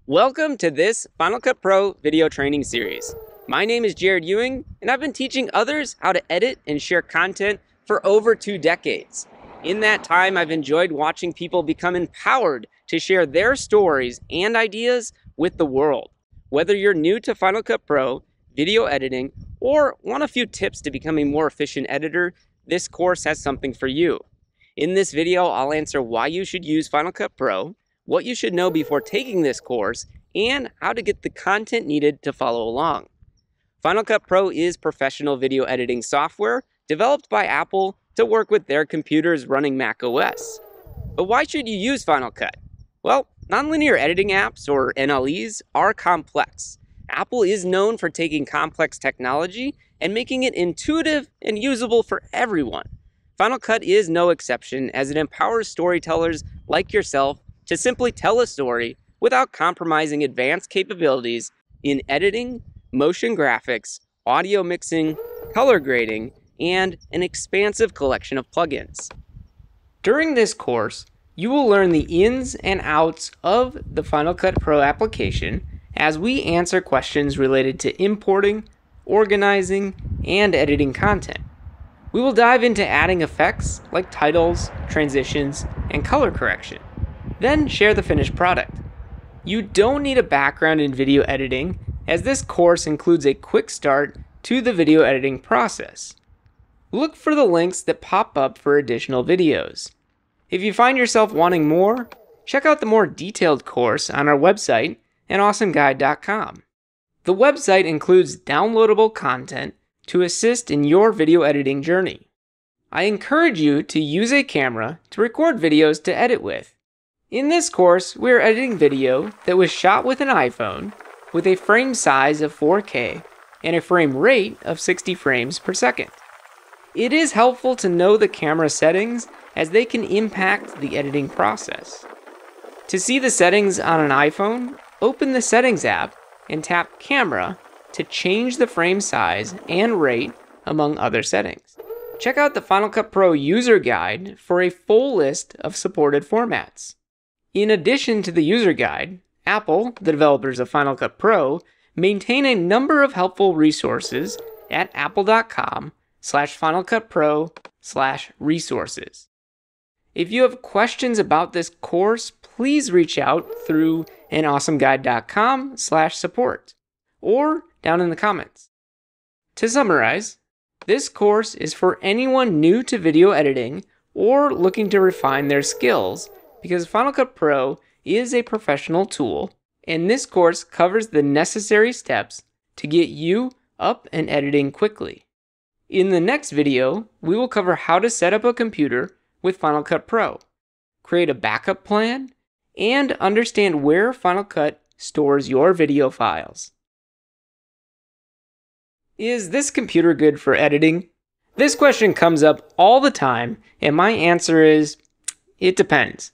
Welcome to this Final Cut Pro video training series. My name is Jared Ewing, and I've been teaching others how to edit and share content for over 2 decades. In that time, I've enjoyed watching people become empowered to share their stories and ideas with the world. Whether you're new to Final Cut Pro, video editing, or want a few tips to become a more efficient editor, this course has something for you. In this video, I'll answer why you should use Final Cut Pro, what you should know before taking this course, and how to get the content needed to follow along. Final Cut Pro is professional video editing software developed by Apple to work with their computers running macOS. But why should you use Final Cut? Well, nonlinear editing apps, or NLEs, are complex. Apple is known for taking complex technology and making it intuitive and usable for everyone. Final Cut is no exception, as it empowers storytellers like yourself to simply tell a story without compromising advanced capabilities in editing, motion graphics, audio mixing, color grading, and an expansive collection of plugins. During this course, you will learn the ins and outs of the Final Cut Pro application as we answer questions related to importing, organizing, and editing content. We will dive into adding effects like titles, transitions, and color correction. Then share the finished product. You don't need a background in video editing, as this course includes a quick start to the video editing process. Look for the links that pop up for additional videos. If you find yourself wanting more, check out the more detailed course on our website at awesomeguide.com. The website includes downloadable content to assist in your video editing journey. I encourage you to use a camera to record videos to edit with. In this course, we are editing video that was shot with an iPhone with a frame size of 4K and a frame rate of 60 frames per second. It is helpful to know the camera settings as they can impact the editing process. To see the settings on an iPhone, open the Settings app and tap Camera to change the frame size and rate, among other settings. Check out the Final Cut Pro user guide for a full list of supported formats. In addition to the user guide, Apple, the developers of Final Cut Pro, maintain a number of helpful resources at apple.com/finalcutpro/resources. If you have questions about this course, please reach out through anawesomeguide.com/support or down in the comments. To summarize, this course is for anyone new to video editing or looking to refine their skills, because Final Cut Pro is a professional tool, and this course covers the necessary steps to get you up and editing quickly. In the next video, we will cover how to set up a computer with Final Cut Pro, create a backup plan, and understand where Final Cut stores your video files. Is this computer good for editing? This question comes up all the time, and my answer is, it depends.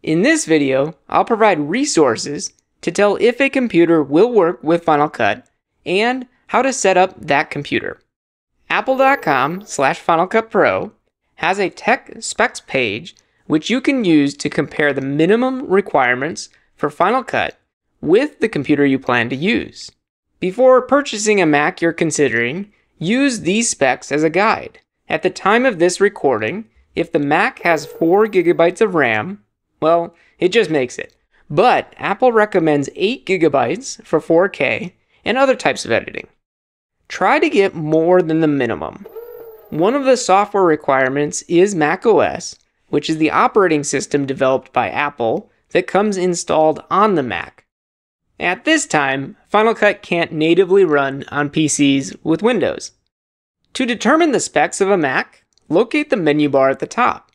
In this video, I'll provide resources to tell if a computer will work with Final Cut and how to set up that computer. Apple.com/FinalCutPro has a tech specs page which you can use to compare the minimum requirements for Final Cut with the computer you plan to use. Before purchasing a Mac you're considering, use these specs as a guide. At the time of this recording, if the Mac has 4 GB of RAM, well, it just makes it. But Apple recommends 8 GB for 4K and other types of editing. Try to get more than the minimum. One of the software requirements is macOS, which is the operating system developed by Apple that comes installed on the Mac. At this time, Final Cut can't natively run on PCs with Windows. To determine the specs of a Mac, locate the menu bar at the top.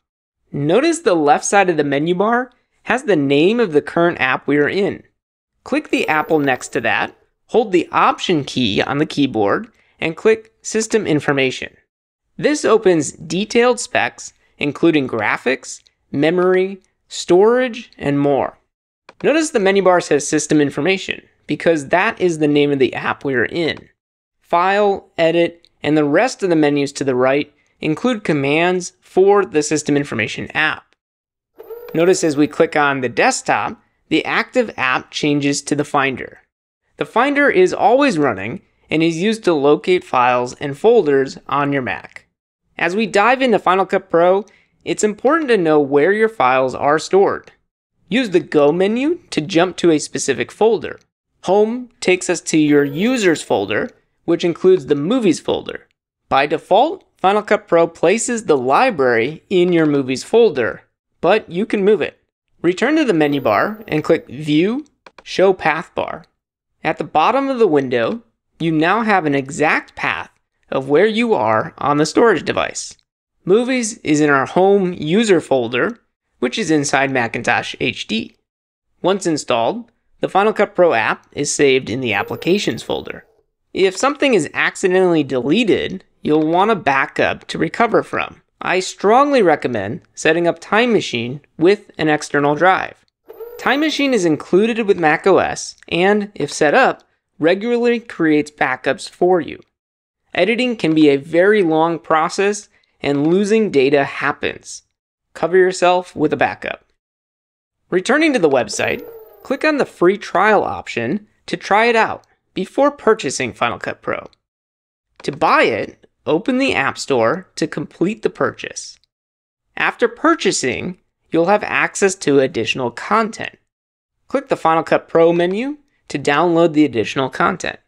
Notice the left side of the menu bar has the name of the current app we are in. Click the Apple next to that, hold the Option key on the keyboard, and click System Information. This opens detailed specs, including graphics, memory, storage, and more. Notice the menu bar says System Information, because that is the name of the app we are in. File, Edit, and the rest of the menus to the right include commands for the System Information app. Notice as we click on the desktop the active app changes to the Finder. The Finder is always running and is used to locate files and folders on your Mac. As we dive into Final Cut Pro, it's important to know where your files are stored. Use the Go menu to jump to a specific folder. Home takes us to your Users folder, which includes the Movies folder. By default, Final Cut Pro places the library in your Movies folder, but you can move it. Return to the menu bar and click View, Show Path Bar. At the bottom of the window, you now have an exact path of where you are on the storage device. Movies is in our Home User folder, which is inside Macintosh HD. Once installed, the Final Cut Pro app is saved in the Applications folder. If something is accidentally deleted, you'll want a backup to recover from. I strongly recommend setting up Time Machine with an external drive. Time Machine is included with macOS and, if set up, regularly creates backups for you. Editing can be a very long process and losing data happens. Cover yourself with a backup. Returning to the website, click on the free trial option to try it out before purchasing Final Cut Pro. To buy it, open the App Store to complete the purchase. After purchasing, you'll have access to additional content. Click the Final Cut Pro menu to download the additional content.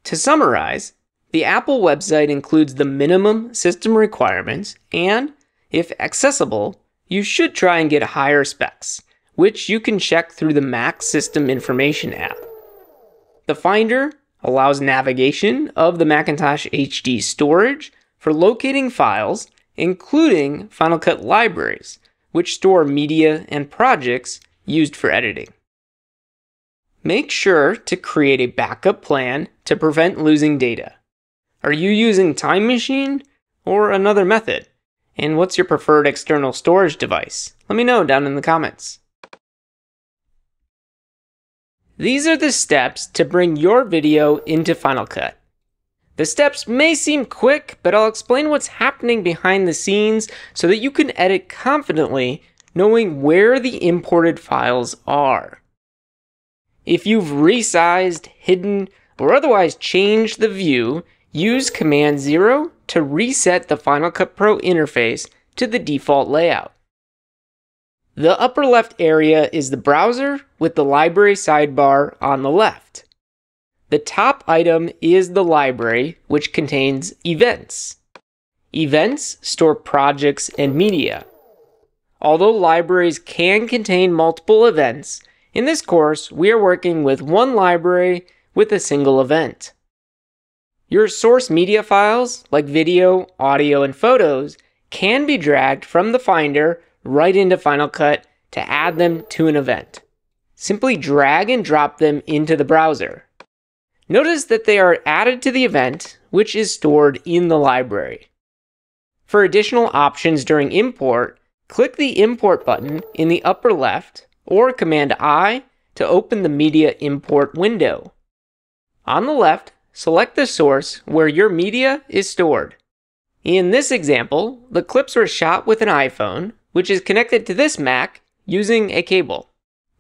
To summarize, the Apple website includes the minimum system requirements and, if accessible, you should try and get higher specs, which you can check through the Mac System Information app. The Finder allows navigation of the Macintosh HD storage for locating files, including Final Cut libraries, which store media and projects used for editing. Make sure to create a backup plan to prevent losing data. Are you using Time Machine or another method? And what's your preferred external storage device? Let me know down in the comments. These are the steps to bring your video into Final Cut. The steps may seem quick, but I'll explain what's happening behind the scenes so that you can edit confidently, knowing where the imported files are. If you've resized, hidden, or otherwise changed the view, use Command 0 to reset the Final Cut Pro interface to the default layout. The upper left area is the browser with the library sidebar on the left. The top item is the library, which contains events. Events store projects and media. Although libraries can contain multiple events, in this course we are working with one library with a single event. Your source media files, like video, audio, and photos, can be dragged from the Finder right into Final Cut to add them to an event. Simply drag and drop them into the browser. Notice that they are added to the event, which is stored in the library. For additional options during import, click the Import button in the upper left or Command I to open the Media Import window. On the left, select the source where your media is stored. In this example, the clips were shot with an iPhone, which is connected to this Mac using a cable.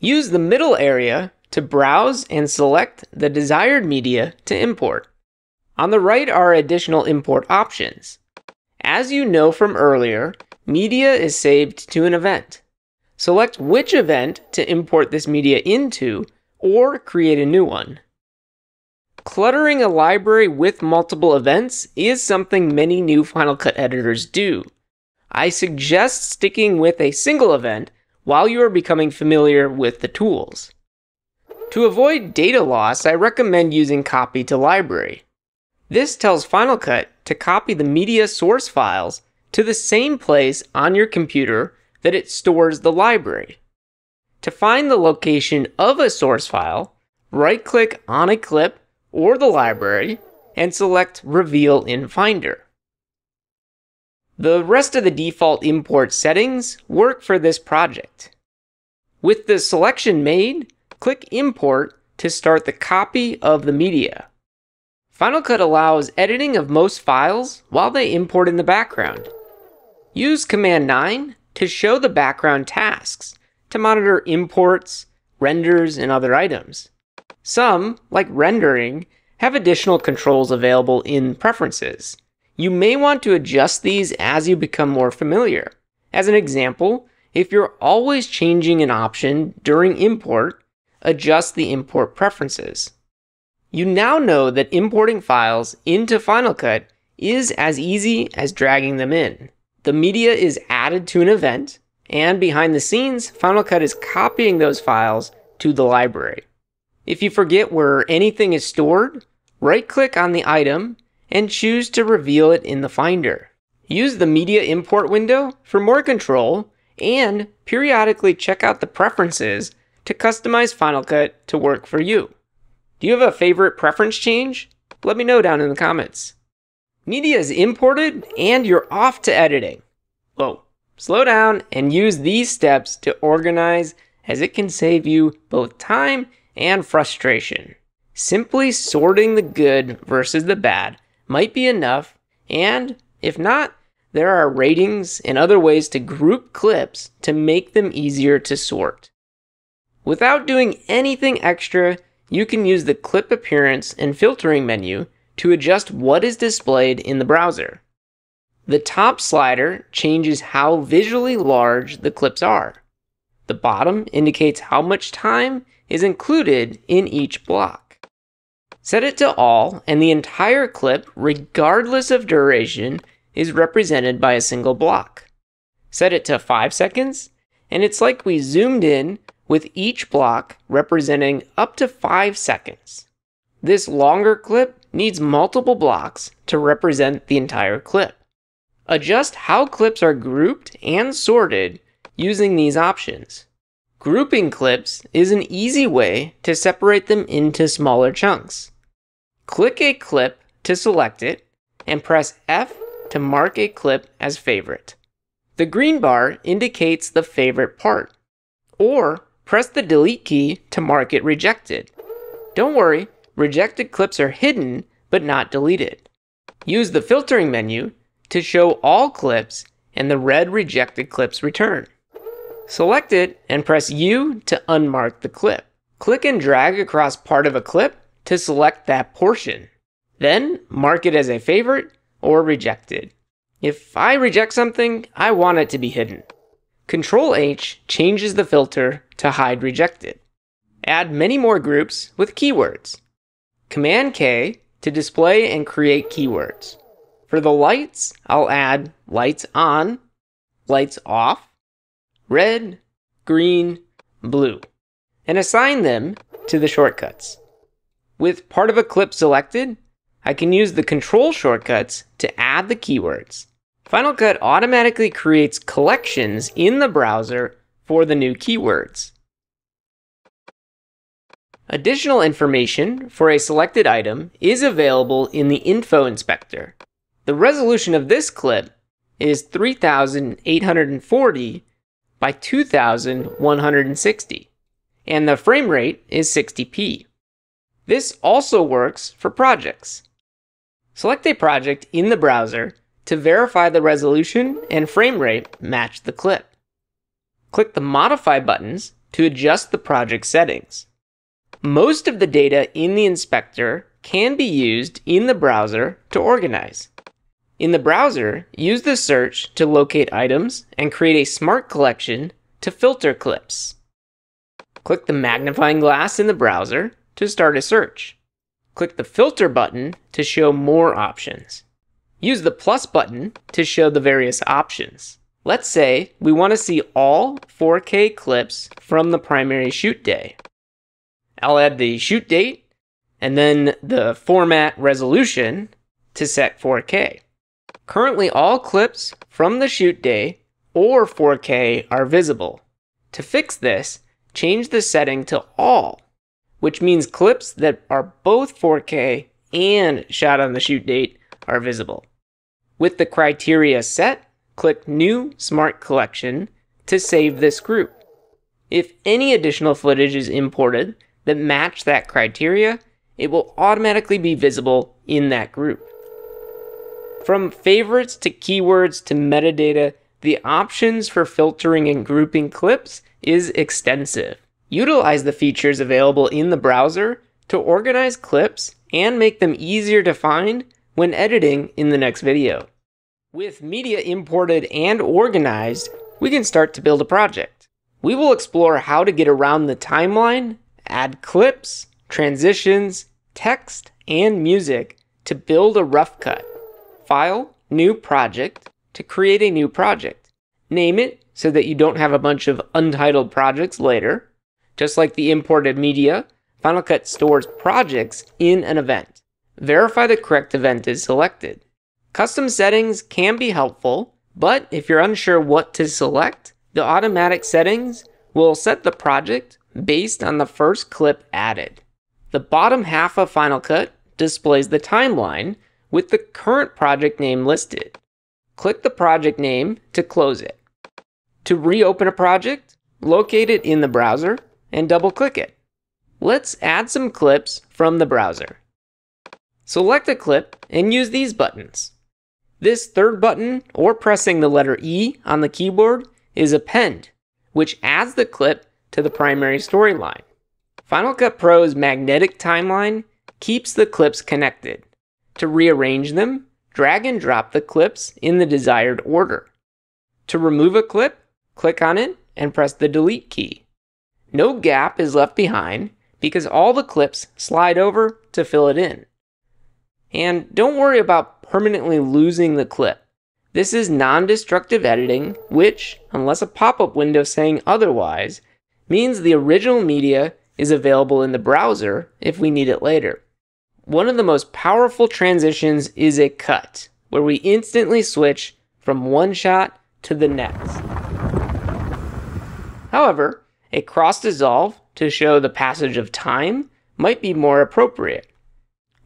Use the middle area to browse and select the desired media to import. On the right are additional import options. As you know from earlier, media is saved to an event. Select which event to import this media into or create a new one. Cluttering a library with multiple events is something many new Final Cut editors do. I suggest sticking with a single event while you are becoming familiar with the tools. To avoid data loss, I recommend using Copy to Library. This tells Final Cut to copy the media source files to the same place on your computer that it stores the library. To find the location of a source file, right-click on a clip or the library and select Reveal in Finder. The rest of the default import settings work for this project. With the selection made, click Import to start the copy of the media. Final Cut allows editing of most files while they import in the background. Use Command 9 to show the background tasks, to monitor imports, renders, and other items. Some, like rendering, have additional controls available in Preferences. You may want to adjust these as you become more familiar. As an example, if you're always changing an option during import, adjust the import preferences. You now know that importing files into Final Cut is as easy as dragging them in. The media is added to an event, and behind the scenes, Final Cut is copying those files to the library. If you forget where anything is stored, right-click on the item and choose to reveal it in the Finder. Use the Media Import window for more control, and periodically check out the preferences to customize Final Cut to work for you. Do you have a favorite preference change? Let me know down in the comments. Media is imported and you're off to editing. Whoa, slow down and use these steps to organize, as it can save you both time and frustration. Simply sorting the good versus the bad might be enough, and if not, there are ratings and other ways to group clips to make them easier to sort. Without doing anything extra, you can use the Clip Appearance and Filtering menu to adjust what is displayed in the browser. The top slider changes how visually large the clips are. The bottom indicates how much time is included in each block. Set it to all, and the entire clip, regardless of duration, is represented by a single block. Set it to 5 seconds, and it's like we zoomed in with each block representing up to 5 seconds. This longer clip needs multiple blocks to represent the entire clip. Adjust how clips are grouped and sorted using these options. Grouping clips is an easy way to separate them into smaller chunks. Click a clip to select it, and press F to mark a clip as favorite. The green bar indicates the favorite part, or press the delete key to mark it rejected. Don't worry, rejected clips are hidden but not deleted. Use the filtering menu to show all clips, and the red rejected clips return. Select it and press U to unmark the clip. Click and drag across part of a clip to select that portion. Then mark it as a favorite or rejected. If I reject something, I want it to be hidden. Control H changes the filter to hide rejected. Add many more groups with keywords. Command K to display and create keywords. For the lights, I'll add lights on, lights off, red, green, blue, and assign them to the shortcuts. With part of a clip selected, I can use the control shortcuts to add the keywords. Final Cut automatically creates collections in the browser for the new keywords. Additional information for a selected item is available in the Info Inspector. The resolution of this clip is 3840 by 2160, and the frame rate is 60p. This also works for projects. Select a project in the browser to verify the resolution and frame rate match the clip. Click the Modify buttons to adjust the project settings. Most of the data in the inspector can be used in the browser to organize. In the browser, use the search to locate items and create a smart collection to filter clips. Click the magnifying glass in the browser to start a search. Click the Filter button to show more options. Use the plus button to show the various options. Let's say we want to see all 4K clips from the primary shoot day. I'll add the shoot date and then the format resolution to set 4K. Currently, all clips from the shoot day or 4K are visible. To fix this, change the setting to all, which means clips that are both 4K and shot on the shoot date are visible. With the criteria set, click New Smart Collection to save this group. If any additional footage is imported that match that criteria, it will automatically be visible in that group. From favorites to keywords to metadata, the options for filtering and grouping clips is extensive. Utilize the features available in the browser to organize clips and make them easier to find when editing in the next video. With media imported and organized, we can start to build a project. We will explore how to get around the timeline, add clips, transitions, text, and music to build a rough cut. File, New Project to create a new project. Name it so that you don't have a bunch of untitled projects later. Just like the imported media, Final Cut stores projects in an event. Verify the correct event is selected. Custom settings can be helpful, but if you're unsure what to select, the automatic settings will set the project based on the first clip added. The bottom half of Final Cut displays the timeline with the current project name listed. Click the project name to close it. To reopen a project, locate it in the browser and double-click it. Let's add some clips from the browser. Select a clip and use these buttons. This third button, or pressing the letter E on the keyboard, is Append, which adds the clip to the primary storyline. Final Cut Pro's magnetic timeline keeps the clips connected. To rearrange them, drag and drop the clips in the desired order. To remove a clip, click on it and press the Delete key. No gap is left behind because all the clips slide over to fill it in. And don't worry about permanently losing the clip. This is non-destructive editing, which, unless a pop-up window saying otherwise, means the original media is available in the browser if we need it later. One of the most powerful transitions is a cut, where we instantly switch from one shot to the next. However, a cross dissolve to show the passage of time might be more appropriate.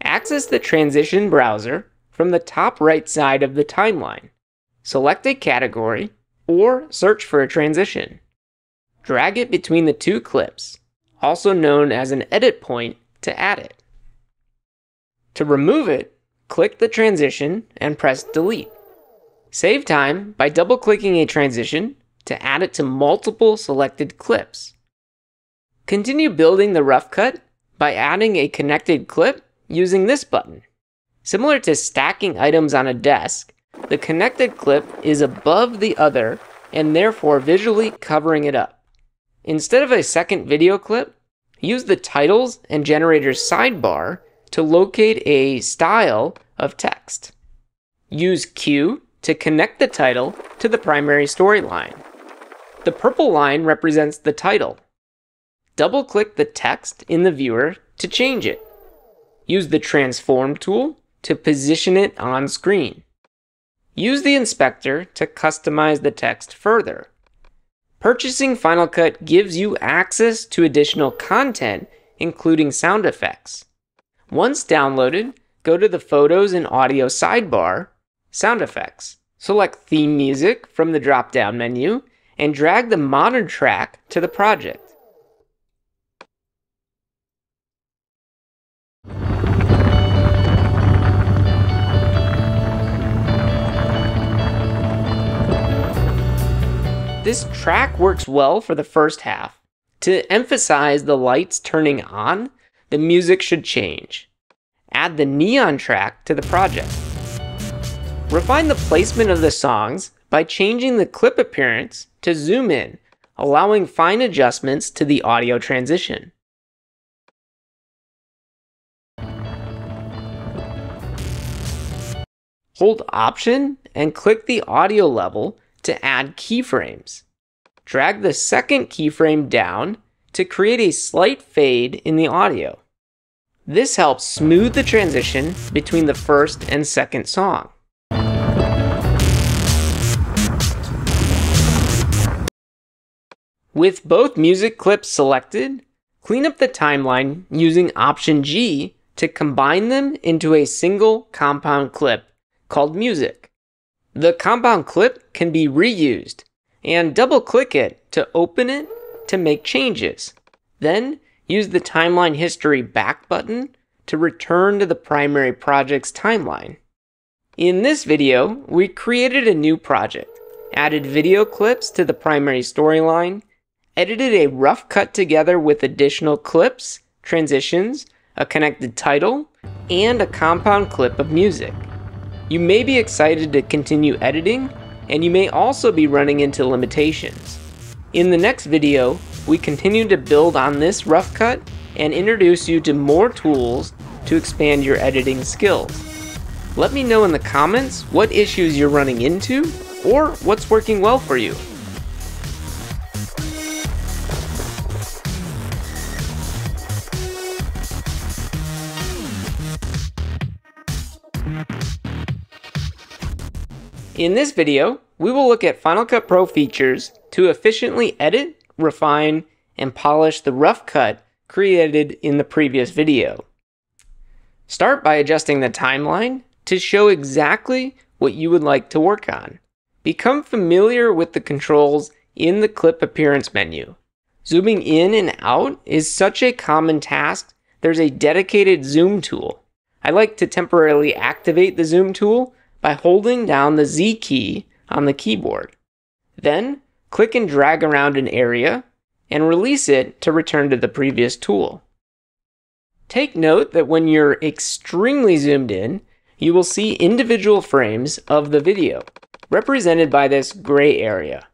Access the transition browser from the top right side of the timeline. Select a category or search for a transition. Drag it between the two clips, also known as an edit point, to add it. To remove it, click the transition and press Delete. Save time by double-clicking a transition to add it to multiple selected clips. Continue building the rough cut by adding a connected clip using this button. Similar to stacking items on a desk, the connected clip is above the other and therefore visually covering it up. Instead of a second video clip, use the titles and generators sidebar to locate a style of text. Use Q to connect the title to the primary storyline. The purple line represents the title. Double-click the text in the viewer to change it. Use the Transform tool to position it on screen. Use the inspector to customize the text further. Purchasing Final Cut gives you access to additional content, including sound effects. Once downloaded, go to the Photos and Audio sidebar, Sound Effects. Select Theme Music from the drop-down menu and drag the modern track to the project. This track works well for the first half. To emphasize the lights turning on, the music should change. Add the neon track to the project. Refine the placement of the songs by changing the clip appearance to zoom in, allowing fine adjustments to the audio transition. Hold Option and click the audio level to add keyframes. Drag the second keyframe down to create a slight fade in the audio. This helps smooth the transition between the first and second song. With both music clips selected, clean up the timeline using Option G to combine them into a single compound clip called Music. The compound clip can be reused, and double-click it to open it to make changes. Then, use the Timeline History Back button to return to the primary project's timeline. In this video, we created a new project, added video clips to the primary storyline, edited a rough cut together with additional clips, transitions, a connected title, and a compound clip of music. You may be excited to continue editing, and you may also be running into limitations. In the next video, we continue to build on this rough cut and introduce you to more tools to expand your editing skills. Let me know in the comments what issues you're running into or what's working well for you. In this video, we will look at Final Cut Pro features to efficiently edit, refine, and polish the rough cut created in the previous video. Start by adjusting the timeline to show exactly what you would like to work on. Become familiar with the controls in the clip appearance menu. Zooming in and out is such a common task, there's a dedicated zoom tool. I like to temporarily activate the zoom tool by holding down the Z key on the keyboard. Then, click and drag around an area and release it to return to the previous tool. Take note that when you're extremely zoomed in, you will see individual frames of the video, represented by this gray area.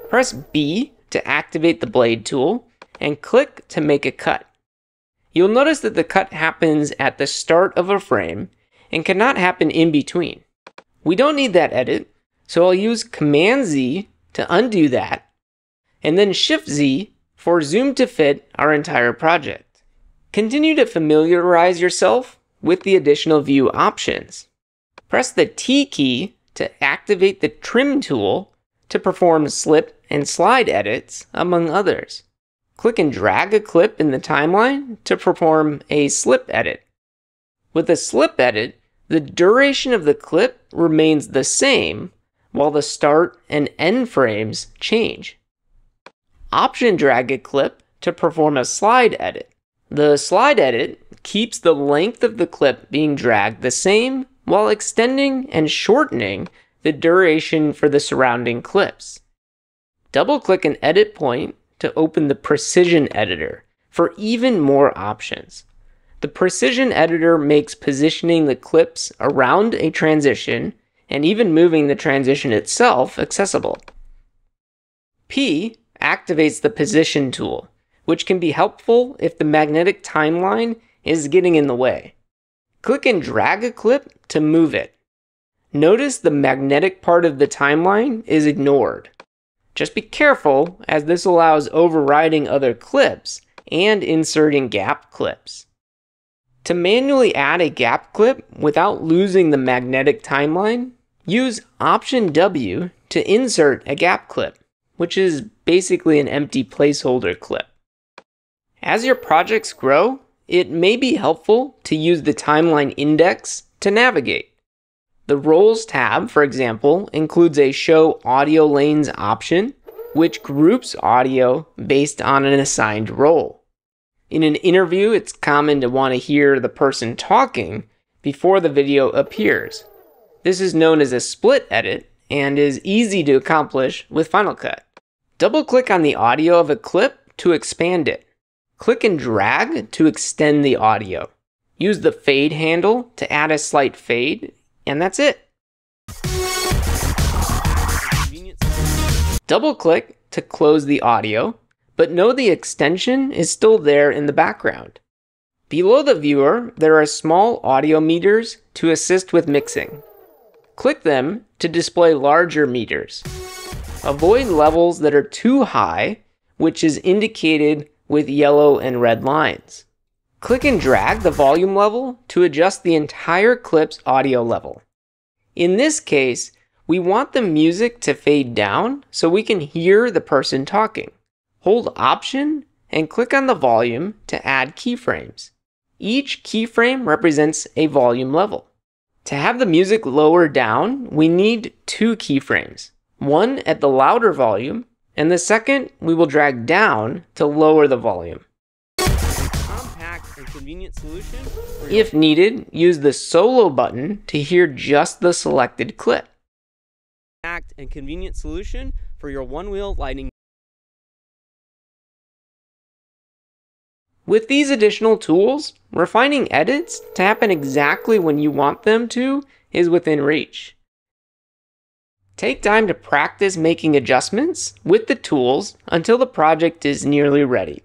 Press B to activate the blade tool and click to make a cut. You'll notice that the cut happens at the start of a frame and cannot happen in between. We don't need that edit, so I'll use Command Z to undo that, and then Shift Z for zoom to fit our entire project. Continue to familiarize yourself with the additional view options. Press the T key to activate the trim tool to perform slip and slide edits, among others. Click and drag a clip in the timeline to perform a slip edit. With a slip edit, the duration of the clip remains the same, while the start and end frames change. Option drag a clip to perform a slide edit. The slide edit keeps the length of the clip being dragged the same while extending and shortening the duration for the surrounding clips. Double-click an edit point to open the Precision Editor for even more options. The Precision Editor makes positioning the clips around a transition and even moving the transition itself accessible. P activates the Position tool, which can be helpful if the magnetic timeline is getting in the way. Click and drag a clip to move it. Notice the magnetic part of the timeline is ignored. Just be careful, as this allows overriding other clips and inserting gap clips. To manually add a gap clip without losing the magnetic timeline, use Option W to insert a gap clip, which is basically an empty placeholder clip. As your projects grow, it may be helpful to use the timeline index to navigate. The Roles tab, for example, includes a Show Audio Lanes option, which groups audio based on an assigned role. In an interview, it's common to want to hear the person talking before the video appears. This is known as a split edit and is easy to accomplish with Final Cut. Double-click on the audio of a clip to expand it. Click and drag to extend the audio. Use the fade handle to add a slight fade, and that's it. Double-click to close the audio, but know the extension is still there in the background. Below the viewer, there are small audio meters to assist with mixing. Click them to display larger meters. Avoid levels that are too high, which is indicated with yellow and red lines. Click and drag the volume level to adjust the entire clip's audio level. In this case, we want the music to fade down so we can hear the person talking. Hold Option and click on the volume to add keyframes. Each keyframe represents a volume level. To have the music lower down, we need 2 keyframes. One at the louder volume, and the second we will drag down to lower the volume. Compact and convenient solution. If needed, use the solo button to hear just the selected clip. Compact and convenient solution for your one-wheel lighting. With these additional tools, refining edits to happen exactly when you want them to is within reach. Take time to practice making adjustments with the tools until the project is nearly ready.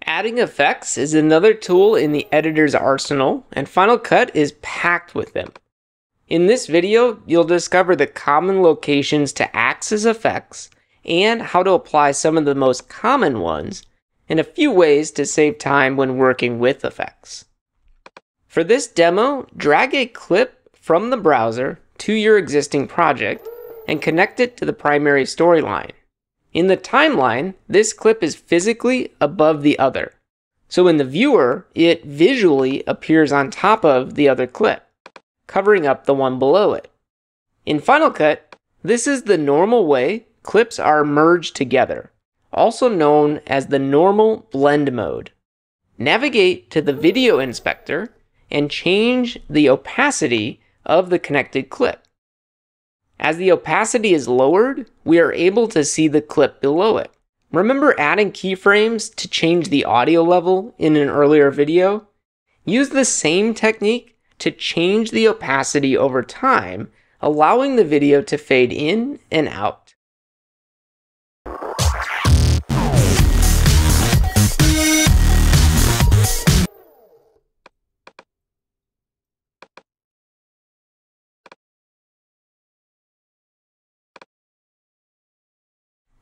Adding effects is another tool in the editor's arsenal, and Final Cut is packed with them. In this video, you'll discover the common locations to access effects and how to apply some of the most common ones, and a few ways to save time when working with effects. For this demo, drag a clip from the browser to your existing project and connect it to the primary storyline. In the timeline, this clip is physically above the other. So in the viewer, it visually appears on top of the other clip, covering up the one below it. In Final Cut, this is the normal way clips are merged together, also known as the normal blend mode. Navigate to the video inspector and change the opacity of the connected clip. As the opacity is lowered, we are able to see the clip below it. Remember adding keyframes to change the audio level in an earlier video? Use the same technique to change the opacity over time, allowing the video to fade in and out.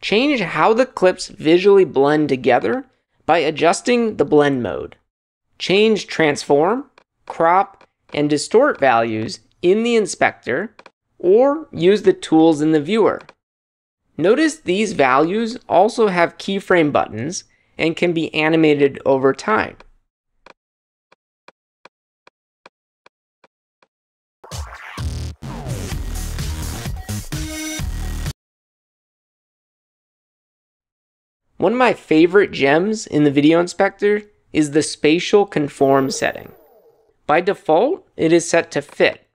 Change how the clips visually blend together by adjusting the blend mode. Change transform, crop, and distort values in the inspector, or use the tools in the viewer. Notice these values also have keyframe buttons and can be animated over time. One of my favorite gems in the video inspector is the Spatial Conform setting. By default, it is set to fit,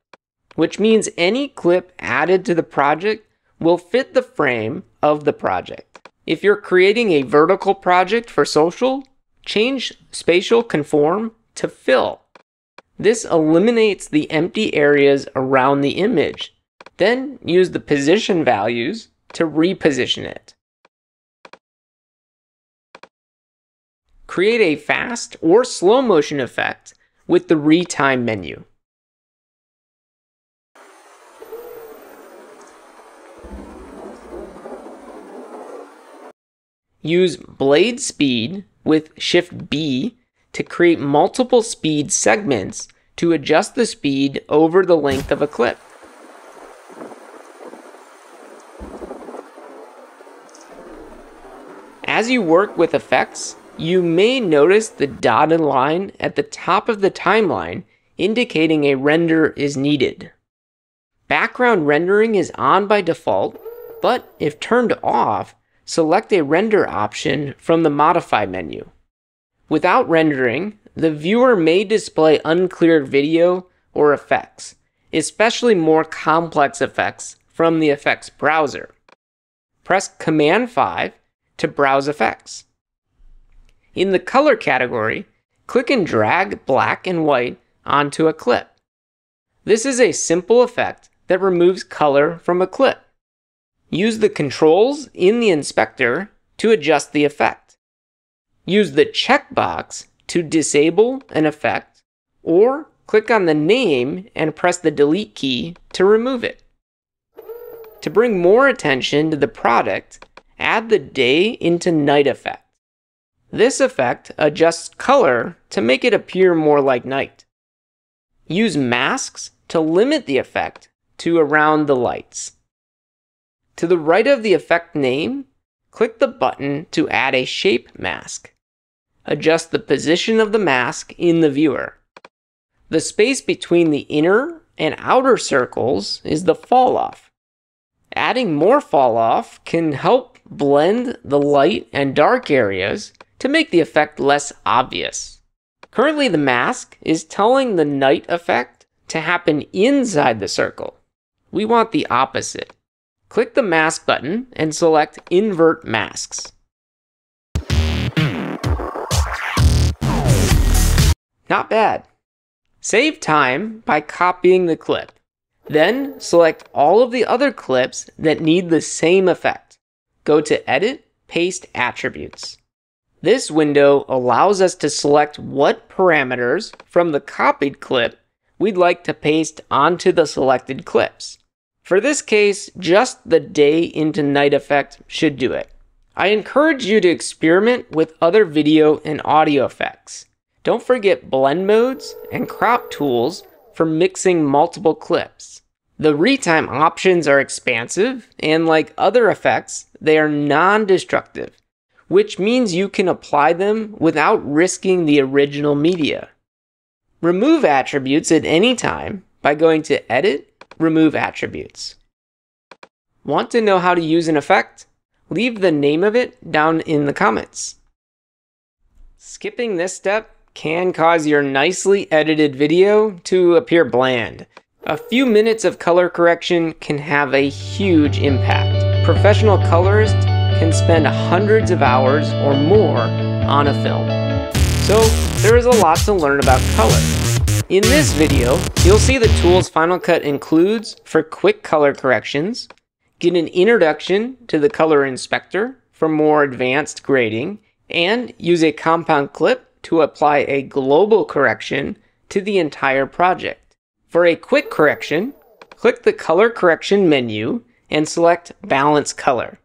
which means any clip added to the project will fit the frame of the project. If you're creating a vertical project for social, change Spatial Conform to fill. This eliminates the empty areas around the image. Then use the position values to reposition it. Create a fast or slow motion effect with the retime menu. Use blade speed with Shift B to create multiple speed segments to adjust the speed over the length of a clip. As you work with effects, you may notice the dotted line at the top of the timeline indicating a render is needed. Background rendering is on by default, but if turned off, select a render option from the Modify menu. Without rendering, the viewer may display unclear video or effects, especially more complex effects from the effects browser. Press Command 5 to browse effects. In the color category, click and drag black and white onto a clip. This is a simple effect that removes color from a clip. Use the controls in the inspector to adjust the effect. Use the checkbox to disable an effect, or click on the name and press the delete key to remove it. To bring more attention to the product, add the day into night effect. This effect adjusts color to make it appear more like night. Use masks to limit the effect to around the lights. To the right of the effect name, click the button to add a shape mask. Adjust the position of the mask in the viewer. The space between the inner and outer circles is the fall off. Adding more fall off can help blend the light and dark areas to make the effect less obvious. Currently, the mask is telling the night effect to happen inside the circle. We want the opposite. Click the mask button and select Invert Masks. Not bad. Save time by copying the clip. Then select all of the other clips that need the same effect. Go to Edit, Paste Attributes. This window allows us to select what parameters from the copied clip we'd like to paste onto the selected clips. For this case, just the day into night effect should do it. I encourage you to experiment with other video and audio effects. Don't forget blend modes and crop tools for mixing multiple clips. The retime options are expansive, and like other effects, they are non-destructive, which means you can apply them without risking the original media. Remove attributes at any time by going to Edit, Remove Attributes. Want to know how to use an effect? Leave the name of it down in the comments. Skipping this step can cause your nicely edited video to appear bland. A few minutes of color correction can have a huge impact. Professional colorists can spend hundreds of hours or more on a film. So there is a lot to learn about color. In this video, you'll see the tools Final Cut includes for quick color corrections, get an introduction to the color inspector for more advanced grading, and use a compound clip to apply a global correction to the entire project. For a quick correction, click the color correction menu and select Balance Color.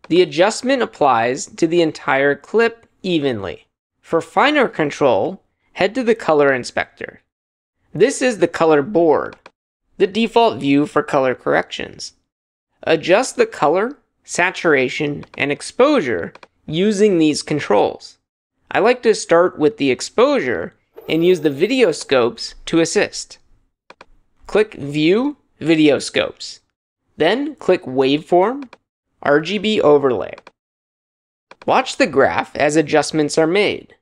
The adjustment applies to the entire clip evenly. For finer control, head to the color inspector. This is the color board, the default view for color corrections. Adjust the color, saturation, and exposure using these controls. I like to start with the exposure and use the video scopes to assist. Click View Video Scopes. Then click Waveform, RGB Overlay. Watch the graph as adjustments are made.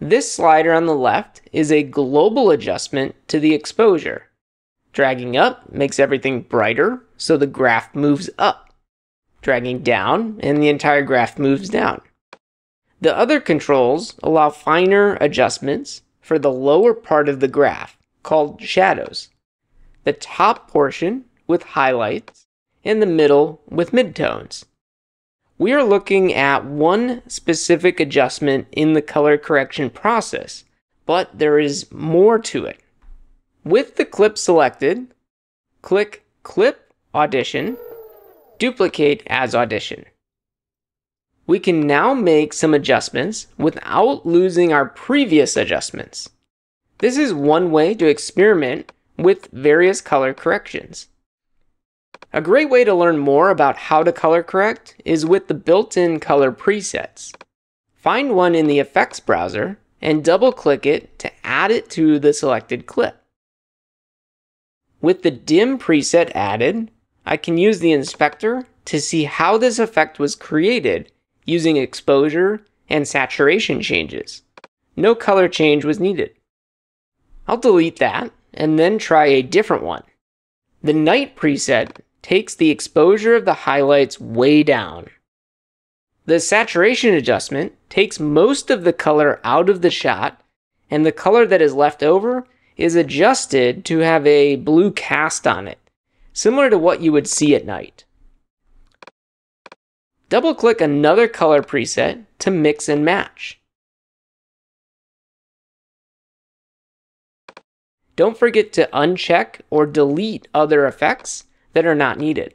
This slider on the left is a global adjustment to the exposure. Dragging up makes everything brighter, so the graph moves up. Dragging down, and the entire graph moves down. The other controls allow finer adjustments for the lower part of the graph, called shadows, the top portion with highlights, and the middle with midtones. We are looking at one specific adjustment in the color correction process, but there is more to it. With the clip selected, click Clip Audition, Duplicate as Audition. We can now make some adjustments without losing our previous adjustments. This is one way to experiment with various color corrections. A great way to learn more about how to color correct is with the built-in color presets. Find one in the effects browser and double-click it to add it to the selected clip. With the dim preset added, I can use the inspector to see how this effect was created using exposure and saturation changes. No color change was needed. I'll delete that and then try a different one. The night preset takes the exposure of the highlights way down. The saturation adjustment takes most of the color out of the shot, and the color that is left over is adjusted to have a blue cast on it, similar to what you would see at night. Double-click another color preset to mix and match. Don't forget to uncheck or delete other effects that are not needed.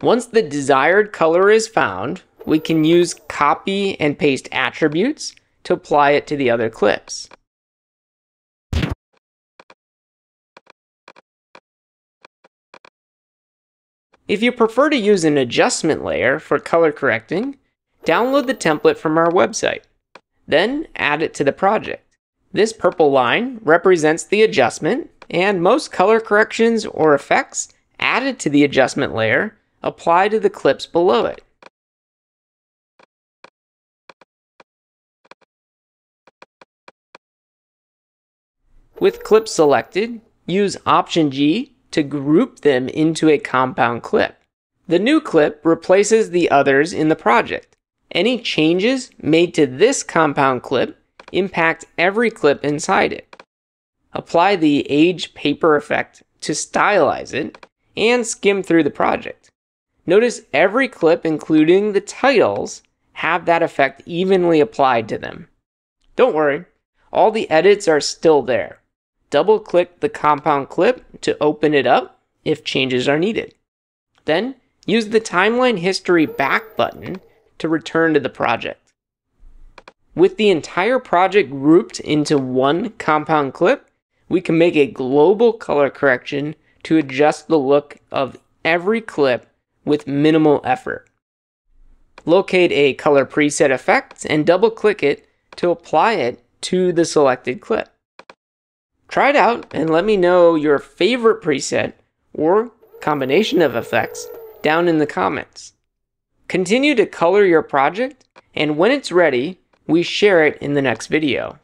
Once the desired color is found, we can use copy and paste attributes to apply it to the other clips. If you prefer to use an adjustment layer for color correcting, download the template from our website. Then add it to the project. This purple line represents the adjustment, and most color corrections or effects added to the adjustment layer apply to the clips below it. With clips selected, use Option G to group them into a compound clip. The new clip replaces the others in the project. Any changes made to this compound clip impact every clip inside it. Apply the age paper effect to stylize it, and skim through the project. Notice every clip, including the titles, have that effect evenly applied to them. Don't worry, all the edits are still there. Double-click the compound clip to open it up if changes are needed. Then, use the Timeline History Back button to return to the project. With the entire project grouped into one compound clip, we can make a global color correction to adjust the look of every clip with minimal effort. Locate a color preset effect and double-click it to apply it to the selected clip. Try it out and let me know your favorite preset or combination of effects down in the comments. Continue to color your project, and when it's ready, we share it in the next video.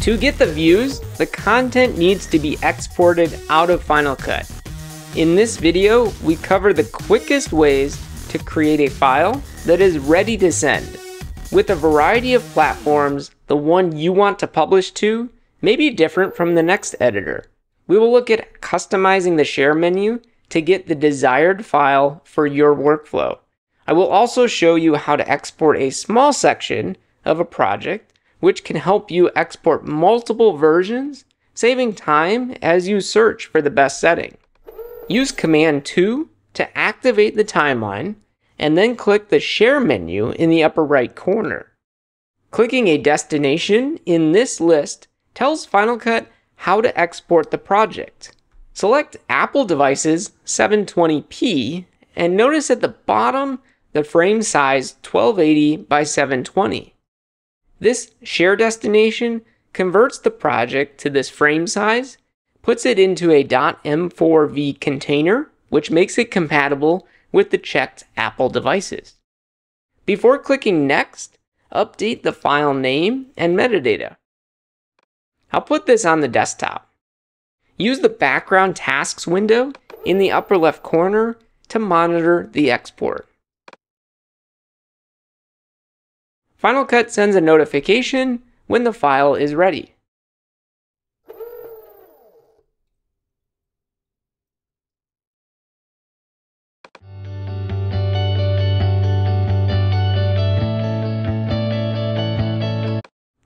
To get the views, the content needs to be exported out of Final Cut. In this video, we cover the quickest ways to create a file that is ready to send. With a variety of platforms, the one you want to publish to may be different from the next editor. We will look at customizing the share menu to get the desired file for your workflow. I will also show you how to export a small section of a project, which can help you export multiple versions, saving time as you search for the best setting. Use Command 2 to activate the timeline, and then click the Share menu in the upper right corner. Clicking a destination in this list tells Final Cut how to export the project. Select Apple devices 720p, and notice at the bottom the frame size 1280 by 720. This share destination converts the project to this frame size, puts it into a .m4v container, which makes it compatible with the checked Apple devices. Before clicking Next, update the file name and metadata. I'll put this on the desktop. Use the Background Tasks window in the upper left corner to monitor the export. Final Cut sends a notification when the file is ready.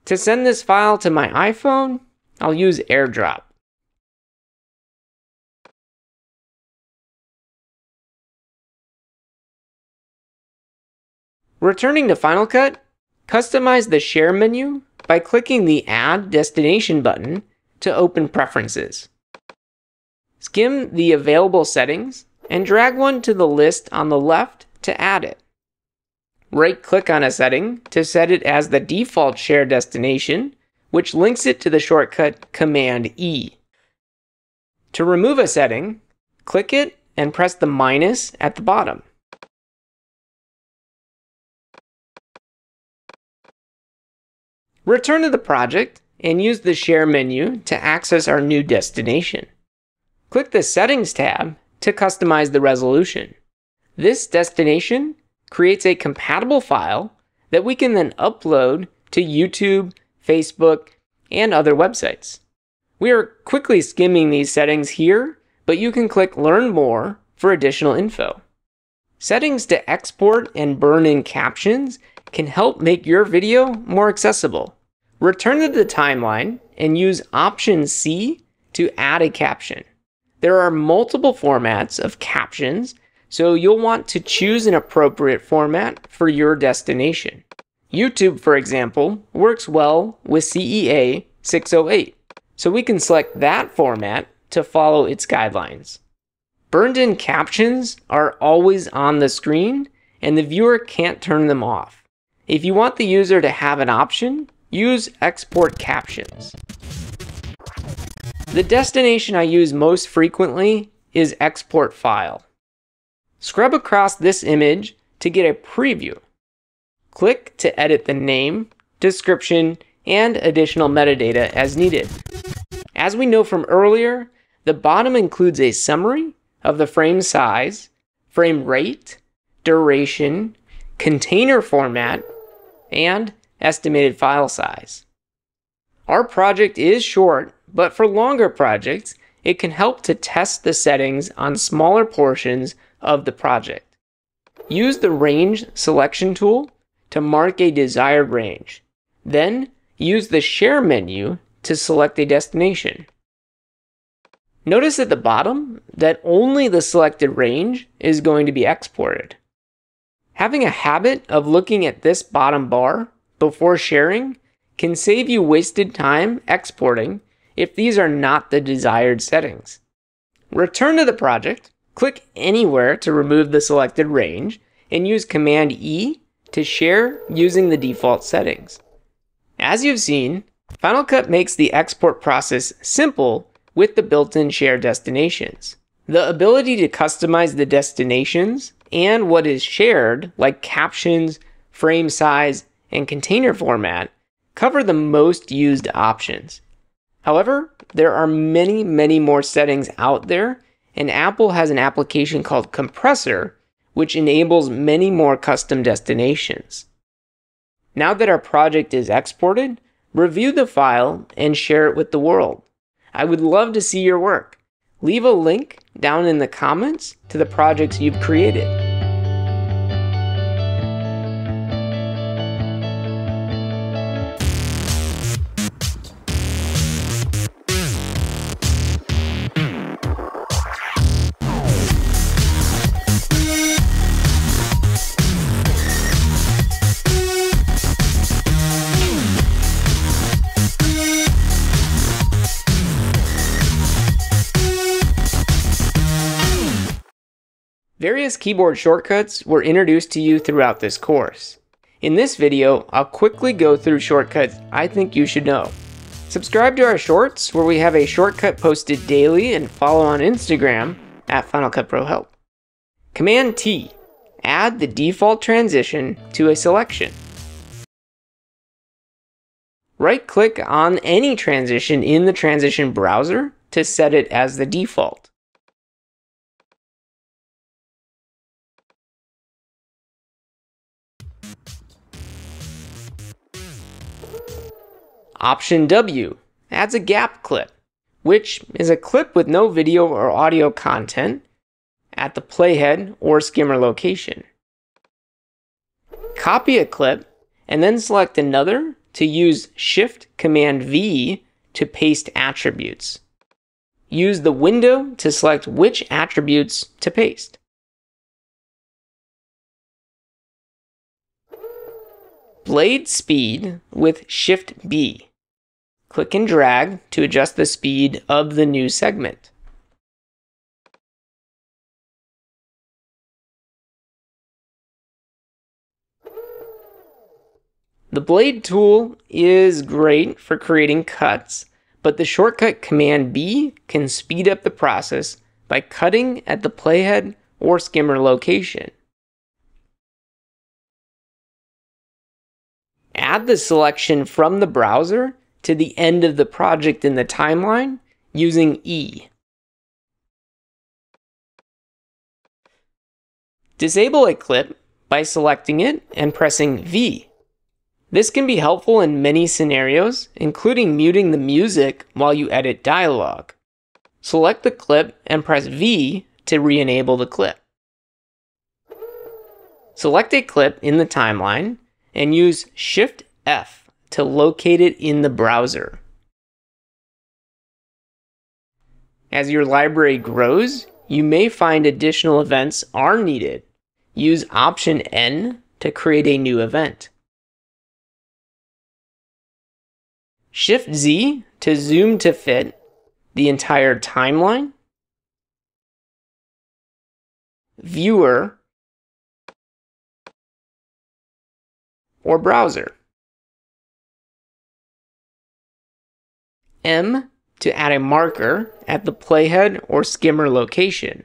To send this file to my iPhone, I'll use AirDrop. Returning to Final Cut, customize the Share menu by clicking the Add Destination button to open Preferences. Skim the available settings and drag one to the list on the left to add it. Right-click on a setting to set it as the default share destination, which links it to the shortcut Command E. To remove a setting, click it and press the minus at the bottom. Return to the project and use the Share menu to access our new destination. Click the Settings tab to customize the resolution. This destination creates a compatible file that we can then upload to YouTube, Facebook, and other websites. We are quickly skimming these settings here, but you can click Learn More for additional info. Settings to export and burn in captions can help make your video more accessible. Return to the timeline and use Option C to add a caption. There are multiple formats of captions, so you'll want to choose an appropriate format for your destination. YouTube, for example, works well with CEA 608, so we can select that format to follow its guidelines. Burned-in captions are always on the screen, and the viewer can't turn them off. If you want the user to have an option, use Export Captions. The destination I use most frequently is Export File. Scrub across this image to get a preview. Click to edit the name, description, and additional metadata as needed. As we know from earlier, the bottom includes a summary of the frame size, frame rate, duration, container format, and estimated file size. Our project is short, but for longer projects, it can help to test the settings on smaller portions of the project. Use the Range Selection tool to mark a desired range. Then, use the Share menu to select a destination. Notice at the bottom that only the selected range is going to be exported. Having a habit of looking at this bottom bar before sharing can save you wasted time exporting if these are not the desired settings. Return to the project, click anywhere to remove the selected range, and use Command E to share using the default settings. As you've seen, Final Cut makes the export process simple with the built-in share destinations. The ability to customize the destinations and what is shared, like captions, frame size, and container format, cover the most used options. However, there are many more settings out there, and Apple has an application called Compressor, which enables many more custom destinations. Now that our project is exported, review the file and share it with the world. I would love to see your work. Leave a link down in the comments to the projects you've created. Various keyboard shortcuts were introduced to you throughout this course. In this video, I'll quickly go through shortcuts I think you should know. Subscribe to our shorts, where we have a shortcut posted daily, and follow on Instagram at Final Cut Pro Help. Command T, add the default transition to a selection. Right-click on any transition in the transition browser to set it as the default. Option W adds a gap clip, which is a clip with no video or audio content at the playhead or skimmer location. Copy a clip and then select another to use Shift-Command-V to paste attributes. Use the window to select which attributes to paste. Blade speed with Shift-B. Click and drag to adjust the speed of the new segment. The blade tool is great for creating cuts, but the shortcut Command B can speed up the process by cutting at the playhead or skimmer location. Add the selection from the browser to the end of the project in the timeline using E. Disable a clip by selecting it and pressing V. This can be helpful in many scenarios, including muting the music while you edit dialogue. Select the clip and press V to re-enable the clip. Select a clip in the timeline and use Shift-F to locate it in the browser. As your library grows, you may find additional events are needed. Use Option N to create a new event. Shift Z to zoom to fit the entire timeline, viewer, or browser. M to add a marker at the playhead or skimmer location.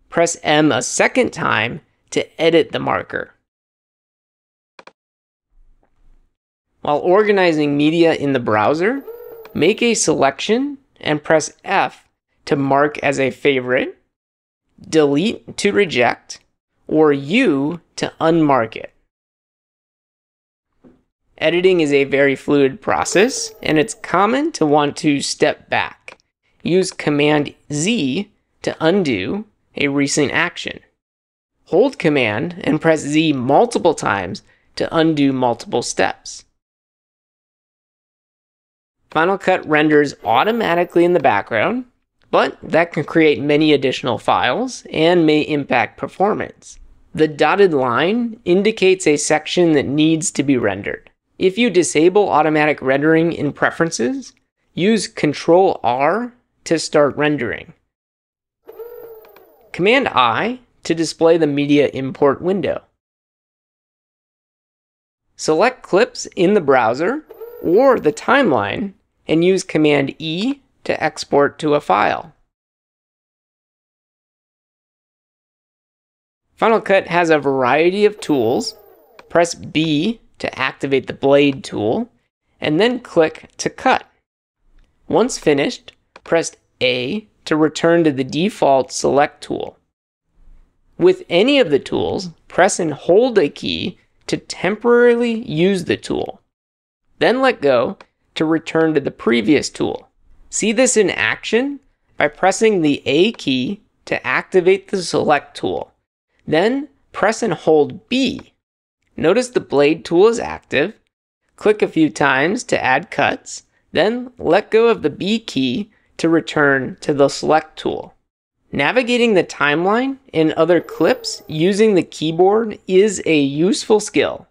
Press M a second time to edit the marker. While organizing media in the browser, make a selection and press F to mark as a favorite, delete to reject, or U to unmark it. Editing is a very fluid process, and it's common to want to step back. Use Command Z to undo a recent action. Hold Command and press Z multiple times to undo multiple steps. Final Cut renders automatically in the background, but that can create many additional files and may impact performance. The dotted line indicates a section that needs to be rendered. If you disable automatic rendering in Preferences, use Ctrl-R to start rendering. Command-I to display the media import window. Select clips in the browser or the timeline and use Command-E to export to a file. Final Cut has a variety of tools. Press B to activate the blade tool, and then click to cut. Once finished, press A to return to the default select tool. With any of the tools, press and hold a key to temporarily use the tool. Then let go to return to the previous tool. See this in action by pressing the A key to activate the select tool. Then press and hold B. Notice the blade tool is active. Click a few times to add cuts, then let go of the B key to return to the select tool. Navigating the timeline and other clips using the keyboard is a useful skill.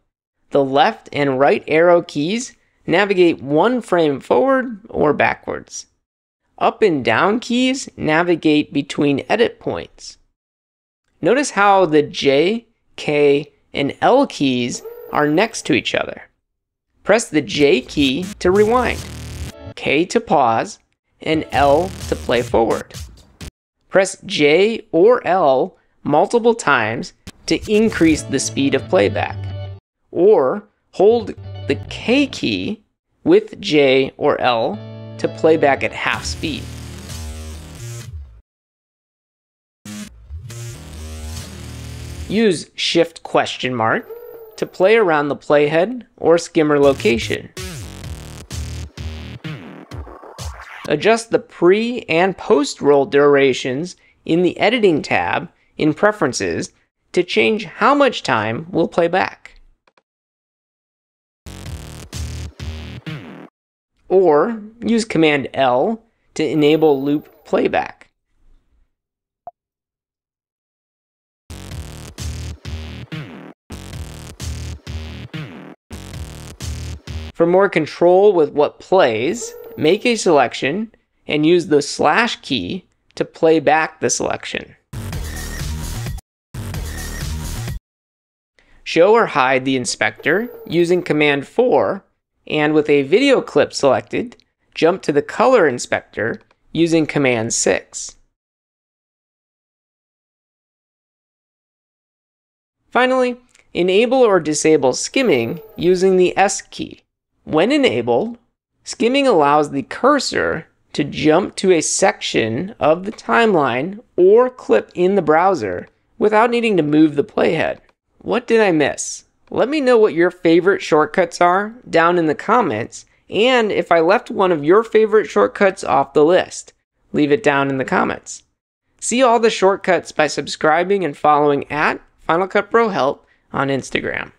The left and right arrow keys navigate one frame forward or backwards. Up and down keys navigate between edit points. Notice how the J, K, and L keys are next to each other. Press the J key to rewind, K to pause, and L to play forward. Press J or L multiple times to increase the speed of playback, or hold the K key with J or L to play back at half speed. Use Shift ? To play around the playhead or skimmer location. Adjust the pre- and post-roll durations in the Editing tab in Preferences to change how much time will play back. Or use Command L to enable loop playback. For more control with what plays, make a selection and use the / key to play back the selection. Show or hide the inspector using Command 4, and with a video clip selected, jump to the color inspector using Command 6. Finally, enable or disable skimming using the S key. When enabled, skimming allows the cursor to jump to a section of the timeline or clip in the browser without needing to move the playhead. What did I miss? Let me know what your favorite shortcuts are down in the comments, and if I left one of your favorite shortcuts off the list, leave it down in the comments. See all the shortcuts by subscribing and following at Final Cut Pro Help on Instagram.